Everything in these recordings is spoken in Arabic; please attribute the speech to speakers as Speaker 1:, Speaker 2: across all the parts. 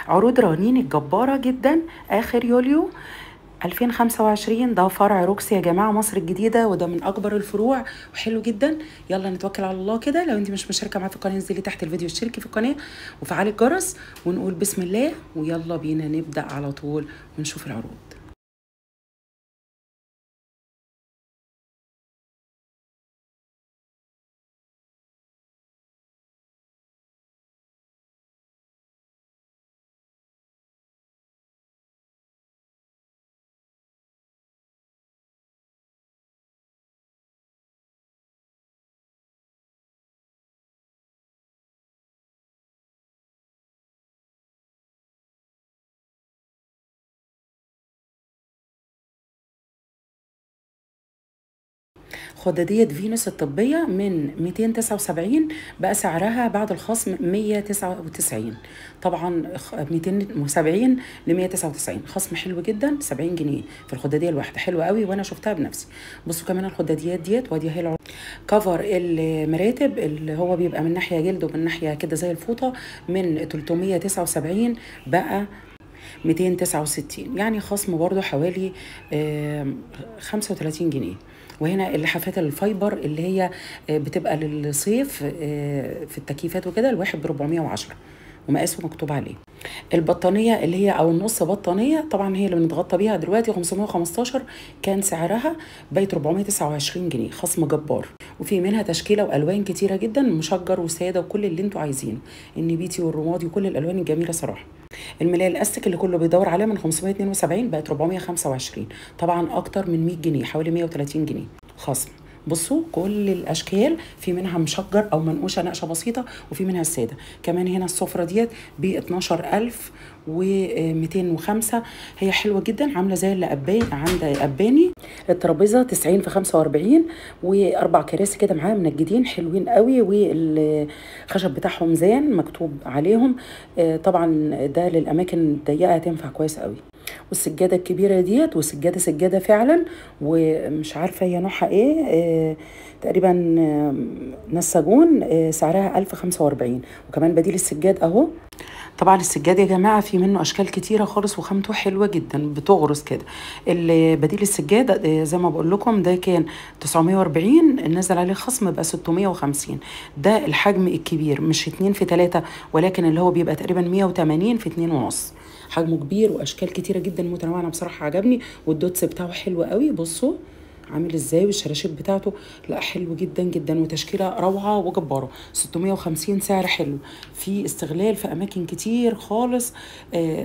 Speaker 1: عروض رنين الجبارة جدا آخر يوليو 2025. ده فرع روكسي يا جماعة، مصر الجديدة، وده من أكبر الفروع وحلو جدا. يلا نتوكل على الله كده. لو انت مش مشتركة معايا في القناة انزلي تحت الفيديو اشتركي في القناة وفعلي الجرس ونقول بسم الله، ويلا بينا نبدأ على طول ونشوف العروض. خدادية فينوس الطبية من 279 بقى سعرها بعد الخصم 199. طبعا 270 ل 199، خصم حلو جدا، 70 جنيه في الخدادية الواحدة، حلوة قوي وانا شفتها بنفسي. بصوا كمان الخداديات ديت، وادي هي كفر المراتب اللي هو بيبقى من ناحية جلد ومن ناحية كده زي الفوطة، من 379 بقى 269، يعني خصم برضو حوالي 35 جنيه. وهنا اللحافات الفايبر اللي هي بتبقى للصيف في التكييفات وكده، الواحد ب 410 ومقاسه مكتوب عليه. البطانية اللي هي او النص بطانية، طبعا هي اللي بنتغطى بيها دلوقتي 515، كان سعرها بقت 429 جنيه، خصم جبار. وفي منها تشكيله والوان كتيره جدا، مشجر وساده وكل اللي انتوا عايزينه، النبيتي والرمادي وكل الالوان الجميله صراحه. الملايه الاستك اللي كله بيدور عليها من 572 بقت 425، طبعا اكتر من 100 جنيه، حوالي 130 جنيه خصم. بصوا كل الاشكال، في منها مشجر او منقوشه نقشه بسيطه، وفي منها الساده. كمان هنا السفره ديت ب 12205، هي حلوه جدا، عامله زي اللي عند اباني. الترابيزه 90 في 45، واربع كراسي كده معاها منجدين حلوين قوي، والخشب بتاعهم زان مكتوب عليهم. طبعا ده للاماكن الضيقه هتنفع كويس قوي. والسجاده الكبيره ديت، وسجاده سجاده فعلا، ومش عارفه هي نوعها ايه، تقريبا نساجون، سعرها 1045. وكمان بديل السجاد اهو. طبعا السجاد يا جماعه في منه اشكال كتيره خالص، وخامته حلوه جدا بتغرس كده. بديل السجاد زي ما بقول لكم ده كان 940، نزل عليه خصم بقى 650. ده الحجم الكبير، مش 2 في 3، ولكن اللي هو بيبقى تقريبا 180 في 2 ونص. حجمه كبير واشكال كتيره جدا متنوعه، انا بصراحه عجبني. والدوتس بتاعه حلو قوي، بصوا عامل ازاي، والشراشيب بتاعته لا حلو جدا جدا، وتشكيله روعه وجباره. 650 سعر حلو، في استغلال في اماكن كتير خالص،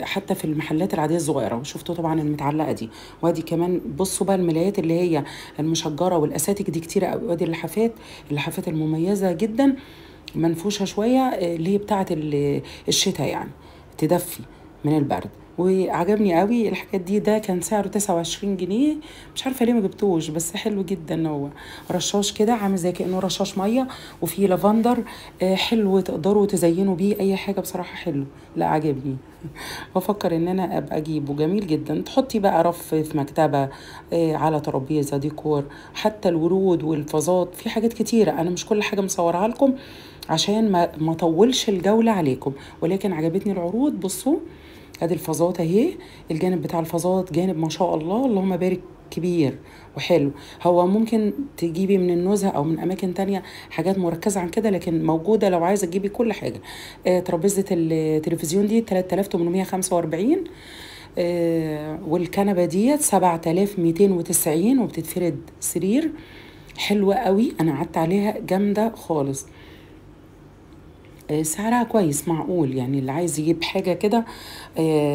Speaker 1: حتى في المحلات العاديه الصغيره. وشفتوا طبعا المتعلقه دي. وادي كمان بصوا بقى الملايات اللي هي المشجره والاساتك دي كتيره قوي. وادي اللحافات المميزه جدا، منفوشه شويه، اللي هي بتاعه الشتاء يعني، تدفي من البرد. وعجبني قوي الحاجات دي. ده كان سعره 29 جنيه، مش عارفه ليه ما جبتوش، بس حلو جدا. هو رشاش كده عامل زي كانه رشاش ميه، وفيه لافندر، حلو، تقدروا تزينوا بيه اي حاجه، بصراحه حلو. لا عجبني. بفكر ان انا ابقى اجيبه، جميل جدا. تحطي بقى رف في مكتبه، على ترابيزه ديكور، حتى الورود والفازات، في حاجات كتيره. انا مش كل حاجه مصورها لكم عشان ما اطولش الجوله عليكم، ولكن عجبتني العروض. بصوا ادي الفازات اهي، الجانب بتاع الفازات جانب ما شاء الله اللهم بارك كبير وحلو. هو ممكن تجيبي من النزهه او من اماكن تانية حاجات مركزه عن كده، لكن موجوده لو عايزه تجيبي كل حاجه. ترابيزه التلفزيون دي 3845، والكنبه ديت 7290، وبتتفرد سرير، حلوه قوي، انا قعدت عليها جامده خالص. سعرها كويس معقول، يعني اللي عايز يجيب حاجة كده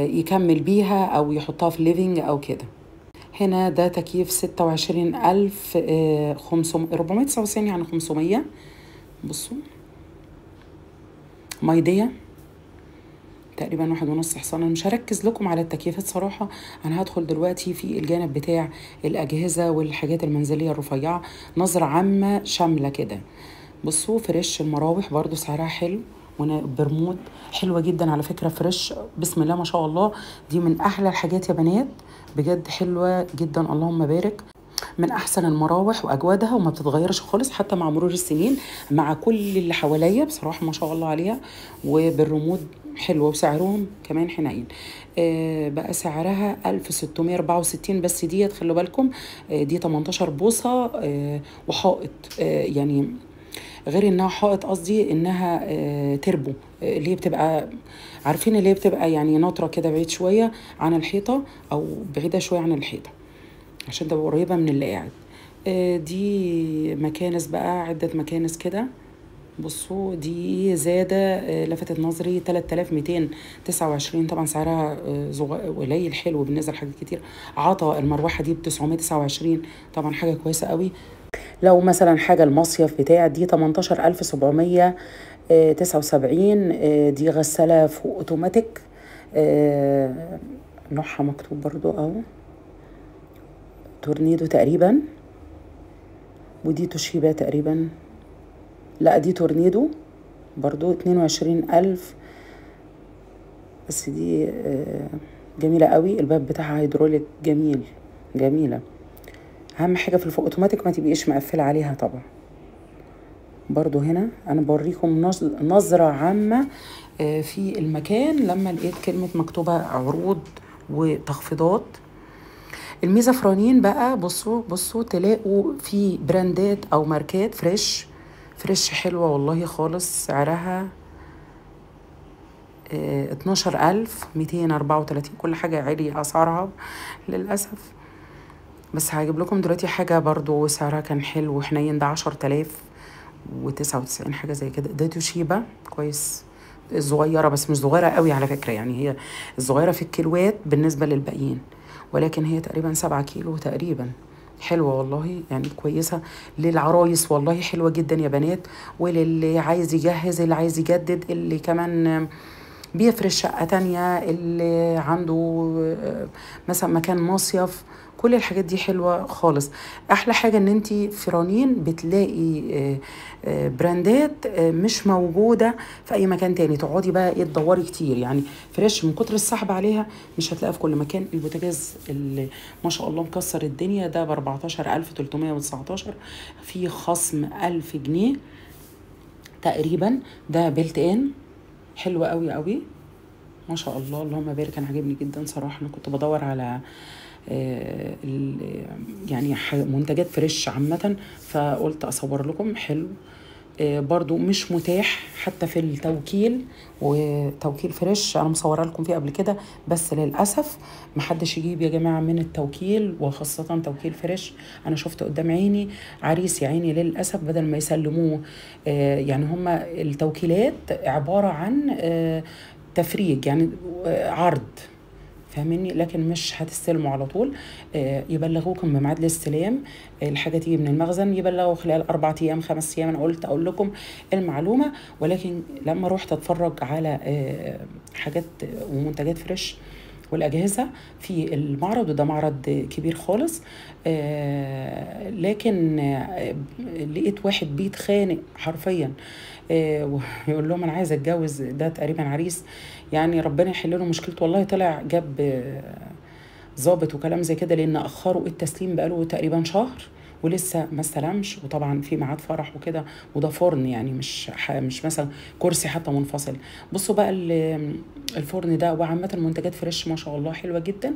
Speaker 1: يكمل بيها أو يحطها في ليفينج أو كده. هنا ده تكييف 26,000، 499 يعني 500. بصوا مايدية تقريبا 1.5 حصان. انا مش هركز لكم على التكييفات صراحة، انا هدخل دلوقتي في الجانب بتاع الأجهزة والحاجات المنزلية الرفيعة، نظرة عامة شاملة كده. بصوا فريش المراوح برضو سعرها حلو، برمود حلوة جدا على فكرة، فريش بسم الله ما شاء الله. دي من أحلى الحاجات يا بنات، بجد حلوة جدا اللهم بارك. من أحسن المراوح وأجودها، وما بتتغيرش خالص حتى مع مرور السنين، مع كل اللي حواليا بصراحة ما شاء الله عليها. وبالرمود حلوة وسعرهم كمان حنين. بقى سعرها 1664 بس. ديت خلوا بالكم دي 18 بوصة وحائط، يعني غير انها حائط، قصدي انها تربو، اللي هي بتبقى عارفين اللي هي بتبقى يعني ناطرة كده بعيد شوية عن الحيطة او بعيدة شوية عن الحيطة عشان تبقى قريبة من اللي قاعد. دي مكانس بقى، عدة مكانس كده. بصوا دي زادة لفتت نظري 3229. طبعا سعرها قليل حلو بالنسبة لحاجات كتير. عطا المروحة دي ب 929، طبعا حاجة كويسة قوي. لو مثلا حاجة المصيف بتاع دي 18779. دي غسالة فوق اوتوماتيك، نوعها مكتوب برضو او تورنيدو تقريبا، ودي توشيبا تقريبا، لا دي تورنيدو برضو 22,000. بس دي جميلة قوي، الباب بتاعها هيدروليك جميلة. اهم حاجة في الفوق اوتوماتيك ما تبقيش مقفلة عليها طبعا. برضو هنا انا بوريكم نظرة عامة في المكان لما لقيت كلمة مكتوبة عروض وتخفيضات. الميزة فرانين بقى، بصوا تلاقوا في براندات او ماركات فريش حلوة والله خالص. سعرها 12,234. كل حاجة عالية أسعارها للأسف، بس هجيب لكم دلوقتي حاجة برضو سعرها كان حلو وحنين. ده 10,099 حاجة زي كده. ده توشيبا كويس، صغيرة بس مش صغيرة قوي على فكرة، يعني هي الصغيرة في الكيلوات بالنسبة للباقيين، ولكن هي تقريبا 7 كيلو تقريبا. حلوة والله يعني كويسة للعرايس، والله حلوة جدا يا بنات. وللي عايز يجهز، اللي عايز يجدد، اللي كمان بيفرش شقة تانية، اللي عنده مثلا مكان مصيف، كل الحاجات دي حلوة خالص. احلى حاجة ان انتي في رنين بتلاقي براندات مش موجودة في اي مكان تاني، تقعدي بقى ايه تدوري كتير. يعني فريش من كتر السحب عليها مش هتلاقيها في كل مكان. البوتاجاز اللي ما شاء الله مكسر الدنيا ده ب 14,319، في خصم 1000 جنيه تقريبا. ده بيلت ان، حلوة قوي ما شاء الله، اللهم بارك. انا عجبني جدا صراحة. انا كنت بدور على يعني منتجات فريش عامة، فقلت اصور لكم. حلو برضو مش متاح حتى في التوكيل، وتوكيل فريش انا مصوره لكم فيه قبل كده، بس للاسف محدش يجيب يا جماعه من التوكيل، وخاصه توكيل فريش. انا شفت قدام عيني عريس يا عيني للاسف بدل ما يسلموه، يعني هما التوكيلات عباره عن تفريج، يعني عرض، فاهميني، لكن مش هتستلموا على طول. يبلغوكم بميعاد الاستلام. الحاجه تيجي من المخزن يبلغوا خلال 4 ايام 5 ايام. انا قلت اقول لكم المعلومه، ولكن لما رحت اتفرج على حاجات ومنتجات فريش والاجهزه في المعرض، وده معرض كبير خالص، لكن لقيت واحد بيتخانق حرفيا، ويقول لهم انا عايز اتجوز. ده تقريبا عريس، يعني ربنا يحل له مشكلته. والله طلع جاب ظابط وكلام زي كده، لان اخروا التسليم بقاله تقريبا شهر ولسه ما استلمش. وطبعا في ميعاد فرح وكده، وده فرن يعني مش مثلا كرسي حتى منفصل. بصوا بقى الفرن ده. وعامه منتجات فريش ما شاء الله حلوه جدا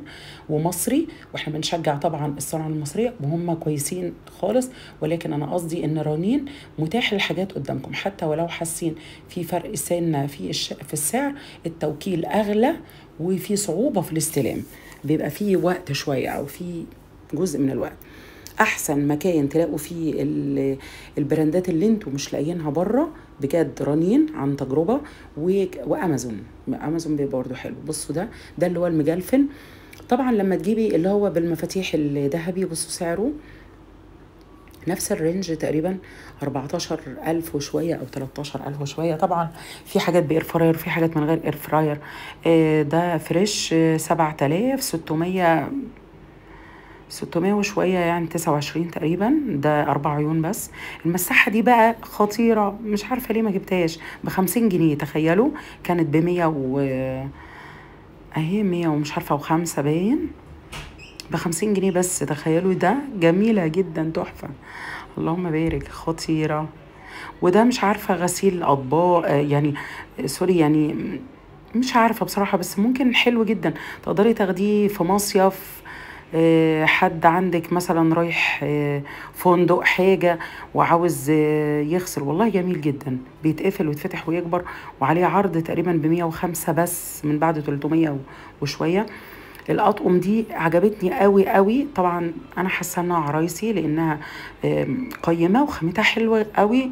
Speaker 1: ومصري، واحنا بنشجع طبعا الصناعه المصريه وهم كويسين خالص. ولكن انا قصدي ان رنين متاح الحاجات قدامكم، حتى ولو حاسين في فرق سنه في السعر. التوكيل اغلى وفي صعوبه في الاستلام، بيبقى فيه وقت شويه او في جزء من الوقت. احسن مكان تلاقوا فيه البراندات اللي انتوا مش لاقيينها بره بجد رنين عن تجربه، وامازون. بيبقى برضه حلو. بصوا ده اللي هو المجلفن. طبعا لما تجيبي اللي هو بالمفاتيح الذهبي، بصوا سعره نفس الرينج تقريبا 14,000 وشوية أو 13,000 وشوية. طبعا في حاجات بإير فراير، في حاجات من غير إير فراير. ده فريش 7,600 وشوية، يعني 29 تقريبا. ده 4 عيون بس. المساحة دي بقى خطيرة، مش عارفة ليه ما جبتهاش. ب50 جنيه تخيلوا، كانت ب100 اهي 100 ومش عارفة و5 باين، ب50 جنيه بس. تخيلوا، ده جميلة جدا تحفة، اللهم بارك، خطيرة. وده مش عارفة غسيل أطباق يعني سوري، يعني مش عارفة بصراحة، بس ممكن حلو جدا تقدري تاخديه في مصيف. حد عندك مثلا رايح فندق حاجة وعاوز يغسل، والله جميل جدا، بيتقفل ويتفتح ويكبر، وعليه عرض تقريبا ب105 بس من بعد 300 وشوية. الأطقم دي عجبتني قوي قوي، طبعا أنا حاسة إنها عرايسي لأنها قيمة وخامتها حلوة قوي.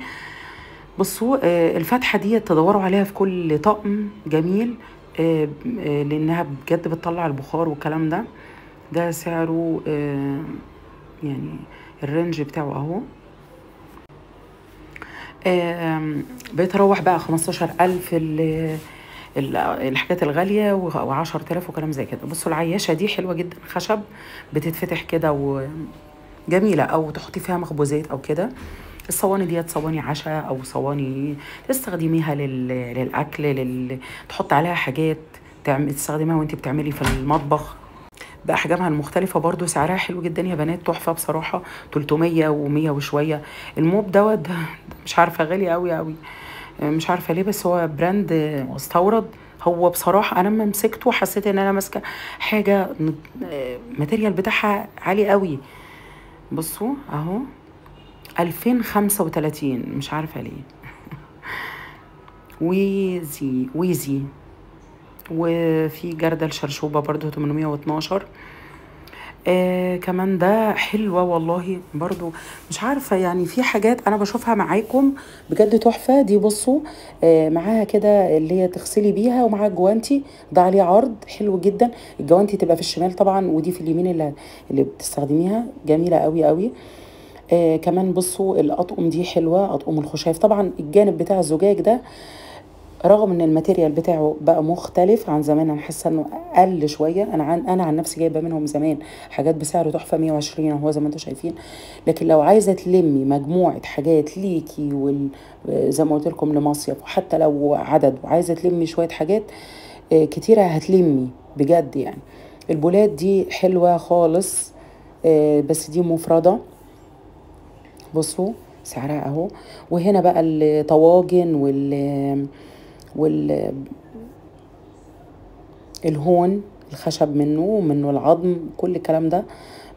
Speaker 1: بصوا الفتحة دي تدوروا عليها في كل طقم جميل، لأنها بجد بتطلع البخار والكلام ده. ده سعره يعني الرينج بتاعه اهو، بيتراوح بقى 15,000 الحاجات الغالية و10,000 وكلام زي كده. بصوا العياشة دي حلوة جدا، خشب بتتفتح كده وجميلة، أو تحطي فيها مخبوزات أو كده. الصواني ديت صواني عشاء أو صواني تستخدميها للأكل، تحط عليها حاجات تستخدميها وانت بتعملي في المطبخ بأحجامها المختلفة. برضو سعرها حلو جدا يا بنات، تحفة بصراحة، 300 و100 وشوية. الموب ده مش عارفة غالي قوي قوي، مش عارفة ليه، بس هو براند مستورد. هو بصراحة أنا لما مسكته حسيت إن أنا ماسكة حاجة ماتيريال بتاعها عالي قوي. بصوا أهو 2035، مش عارفة ليه. ويزي وفي جردل شرشوبة برضو 812. كمان ده حلوة والله برضو، مش عارفة يعني في حاجات أنا بشوفها معاكم بجد تحفة. دي بصوا معاها كده اللي هي تغسلي بيها، ومعاها الجوانتي ده عليه عرض حلو جدا. الجوانتي تبقى في الشمال طبعا، ودي في اليمين اللي بتستخدميها، جميلة قوي قوي. كمان بصوا الأطقم دي حلوة، أطقم الخشاف. طبعا الجانب بتاع الزجاج ده رغم ان الماتيريال بتاعه بقى مختلف عن زمان، انا حاسه انه اقل شويه. انا عن نفسي جايبه منهم زمان حاجات بسعر تحفه 120 اهو زي ما انتم شايفين. لكن لو عايزه تلمي مجموعه حاجات ليكي زي ما قلت لكم لمصيف، وحتى لو عدد وعايزه تلمي شويه حاجات كتيره هتلمي بجد يعني. البولات دي حلوه خالص، بس دي مفرده. بصوا سعرها اهو. وهنا بقى الطواجن وال الهون الخشب منه ومنه العظم، كل الكلام ده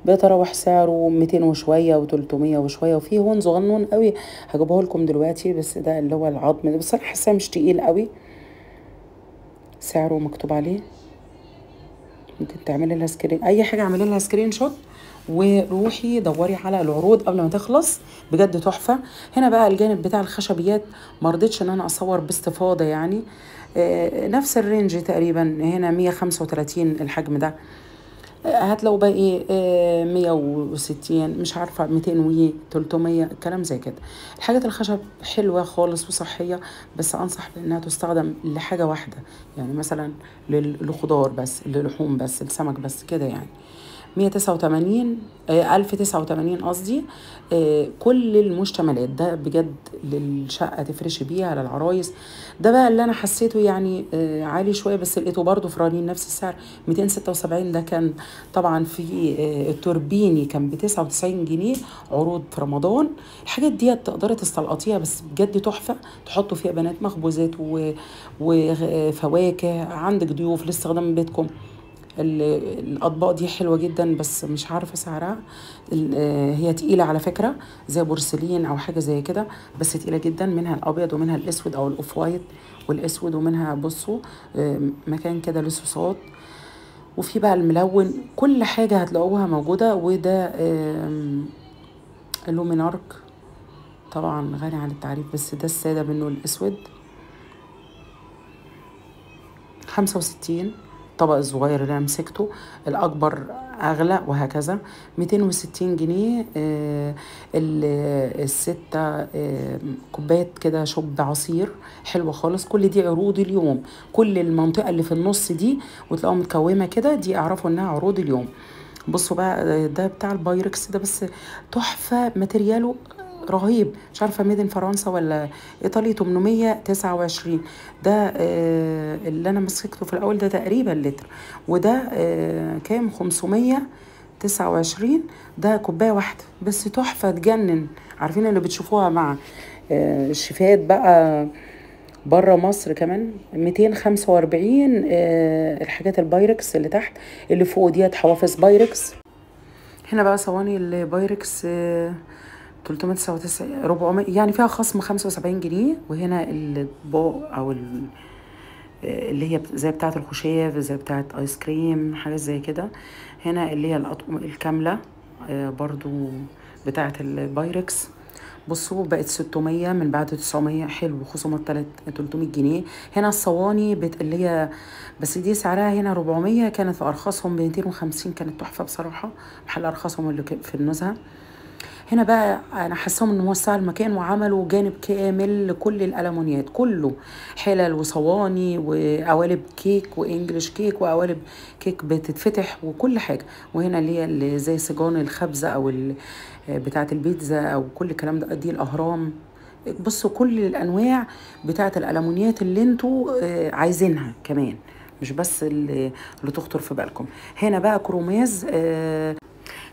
Speaker 1: بيتراوح سعره 200 وشويه و300 وشويه. وفي هون صغنون قوي هجيبه لكم دلوقتي، بس ده اللي هو العظم ده، بس انا حاساه مش تقيل قوي. سعره مكتوب عليه، ممكن تعملي لها سكرين، اي حاجه اعملي لها سكرين شوت وروحي دوري على العروض قبل ما تخلص، بجد تحفه. هنا بقى الجانب بتاع الخشبيات ما رضيتش ان انا اصور باستفاضه يعني، نفس الرينج تقريبا، هنا 135 الحجم ده. هتلاقوا بقى ايه 160، مش عارفه 200 و 300 كلام زي كده. الحاجات الخشب حلوه خالص وصحيه، بس انصح بانها تستخدم لحاجه واحده، يعني مثلا للخضار بس، للحوم بس، السمك بس كده يعني. 189 1089 قصدي. كل المشتملات ده بجد للشقة تفرشي بيها للعرايس. ده بقى اللي انا حسيته يعني عالي شوية، بس لقيته برضه في رنين نفس السعر 276. ده كان طبعا في التوربيني كان ب99 جنيه، عروض في رمضان. الحاجات دي تقدري تستلقطيها، بس بجد تحفة. تحطوا فيها بنات مخبوزات وفواكه، عندك ضيوف لاستخدام بيتكم. الاطباق دي حلوه جدا، بس مش عارفه سعرها. هي تقيله على فكره، زي بورسلين او حاجه زي كده، بس تقيله جدا. منها الابيض ومنها الاسود او الاوف وايت والاسود، ومنها بصوا مكان كده للصوصات، وفي بقى الملون. كل حاجه هتلاقوها موجوده. وده اللومينارك طبعا غني عن التعريف، بس ده الساده منه الاسود 65. الطبق الصغير اللي انا مسكته، الاكبر اغلى، وهكذا. 260 جنيه الستة كوبايات كده شوب عصير، حلوة خالص. كل دي عروض اليوم، كل المنطقة اللي في النص دي وتلاقوها متكومة كده، دي اعرفوا انها عروض اليوم. بصوا بقى ده بتاع البايركس ده، بس تحفة، ماترياله رهيب. مش عارفه ميدن فرنسا ولا ايطالي، 829. ده اللي انا مسكته في الاول ده تقريبا لتر، وده كام 529. ده كوبايه واحده بس، تحفه تجنن. عارفين اللي بتشوفوها مع الشيفات بقى بره مصر كمان 245. الحاجات البايركس اللي تحت، اللي فوق ديت حوافظ بايركس. هنا بقى صواني البايركس 399 400، يعني فيها خصم 75 جنيه. وهنا الاطباق او اللي هي زي بتاعه الخشاف، زي بتاعه ايس كريم، حاجات زي كده. هنا اللي هي الاطقم الكامله برضو بتاعه البايركس. بصوا بقت 600 من بعد 900. حلو، خصومات 300 جنيه. هنا الصواني اللي هي بس دي سعرها هنا 400، كانت في ارخصهم ب 250. كانت تحفه بصراحه، محل ارخصهم اللي في النزهه. هنا بقى انا حاساهم ان موسعوا المكان وعملوا جانب كامل لكل الالمونيات كله، حلل وصواني وقوالب كيك وانجليش كيك وقوالب كيك بتتفتح وكل حاجه. وهنا اللي هي اللي زي سجان الخبزه او بتاعه البيتزا او كل الكلام ده، دي الاهرام. بصوا كل الانواع بتاعه الالمونيات اللي انتوا عايزينها كمان، مش بس اللي تخطر في بالكم. هنا بقى كروماز،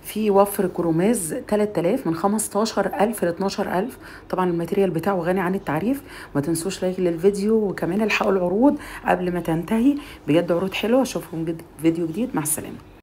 Speaker 1: في وفر كروماز 3000 من 15000 ل 12000. طبعا الماتيريال بتاعه غني عن التعريف. ما تنسوش لايك للفيديو، وكمان الحقوا العروض قبل ما تنتهي. بجد عروض حلوه. اشوفكم فيديو جديد، مع السلامه.